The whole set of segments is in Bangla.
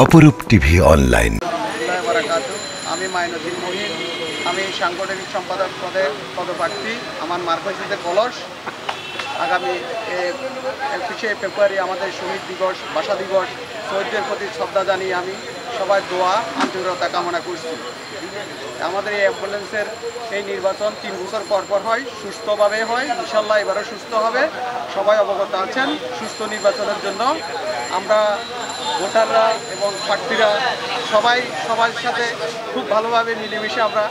অপরূপ টিভি অনলাইন। আমি মাইনুদ্দিন মহিন, আমি সাংগঠনিক সম্পাদক পদে পদপ্রার্থী। আমার মার্ক হচ্ছে কলস। আগামী 21শে ফেব্রুয়ারি আমাদের শহীদ দিবস, ভাষা দিবস। শহীদদের প্রতি শ্রদ্ধা জানিয়ে আমি সবাই দোয়া আন্তরিকতা কামনা করছি। আমাদের এই অ্যাম্বুলেন্সের এই নির্বাচন 3 বছর পর হয়, সুস্থভাবে হয়। ইনশাল্লাহ এবারও সুস্থ হবে। সবাই অবগত আছেন। সুস্থ নির্বাচনের জন্য আমরা ভোটাররা এবং প্রার্থীরা সবাই সবার সাথে খুব ভালোভাবে মিলেমিশে আমরা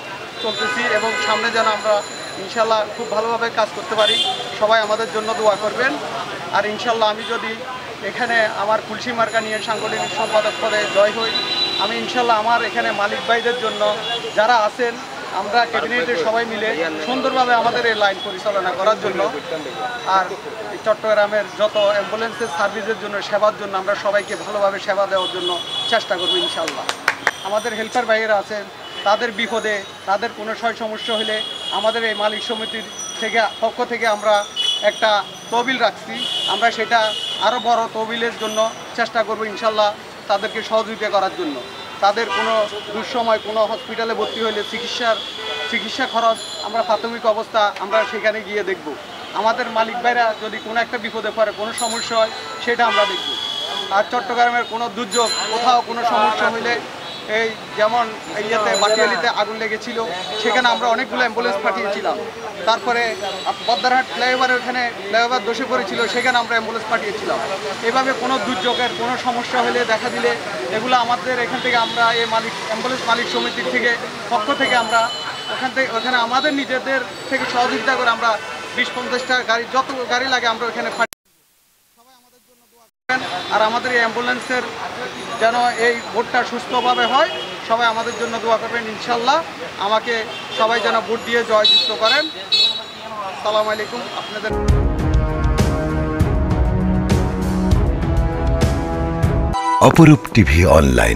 চলতেছি এবং সামনে যেন আমরা ইনশাল্লাহ খুব ভালোভাবে কাজ করতে পারি। সবাই আমাদের জন্য দোয়া করবেন। আর ইনশাল্লাহ আমি যদি এখানে আমার কুলসি মার্কা নিয়ে সাংগঠনিক সম্পাদক পদে জয় হই, আমি ইনশাল্লাহ আমার এখানে মালিক ভাইদের জন্য যারা আছেন, আমরা ক্যাবিনেটের সবাই মিলে সুন্দরভাবে আমাদের এই লাইন পরিচালনা করার জন্য আর চট্টগ্রামের যত অ্যাম্বুলেন্সের সার্ভিসের জন্য, সেবার জন্য আমরা সবাইকে ভালোভাবে সেবা দেওয়ার জন্য চেষ্টা করব ইনশাল্লাহ। আমাদের হেল্পার ভাইয়েরা আছেন, তাদের বিপদে তাদের কোনো সমস্যা হলে আমাদের এই মালিক সমিতির পক্ষ থেকে আমরা একটা তহবিল রাখছি। আমরা সেটা আরও বড় তহবিলের জন্য চেষ্টা করব ইনশাল্লাহ, তাদেরকে সহযোগিতা করার জন্য। তাদের কোনো দুঃসময় কোনো হসপিটালে ভর্তি হলে চিকিৎসা খরচ আমরা প্রাথমিক অবস্থা আমরা সেখানে গিয়ে দেখব। আমাদের মালিক ভাইরা যদি কোনো একটা বিপদে পড়ে, কোনো সমস্যা হয়, সেটা আমরা দেখব। আর চট্টগ্রামের কোনো দুর্যোগ, কোথাও কোনো সমস্যা হলে, এই যেমন বাটিয়ালিতে আগুন লেগেছিল, সেখানে আমরা অনেকগুলো অ্যাম্বুলেন্স পাঠিয়েছিলাম। তারপরে পদ্মারহাট ফ্লাইওভারের ওখানে ফ্লাইওভার ধসে পড়েছিল, সেখানে আমরা অ্যাম্বুলেন্স পাঠিয়েছিলাম। এভাবে কোনো দুর্যোগের কোনো সমস্যা হলে দেখা দিলে এগুলো আমাদের এখান থেকে আমরা এই অ্যাম্বুলেন্স মালিক সমিতির পক্ষ থেকে আমরা ওখানে আমাদের নিজেদের থেকে সহযোগিতা করে আমরা 20-50টা গাড়ি, যত গাড়ি লাগে আমরা ওখানে সবাই আমাদের জন্য দোয়া করবেন। আর আমাদের এই অ্যাম্বুলেন্সের যেন এই ভোটটা সুস্থভাবে হয়, সবাই আমাদের জন্য দোয়া করবেন ইনশাল্লাহ। আমাকে সবাই যেন ভোট দিয়ে জয়যুক্ত করেন। আসসালামু আলাইকুম। আপনাদের অপরূপ টিভি অনলাইন।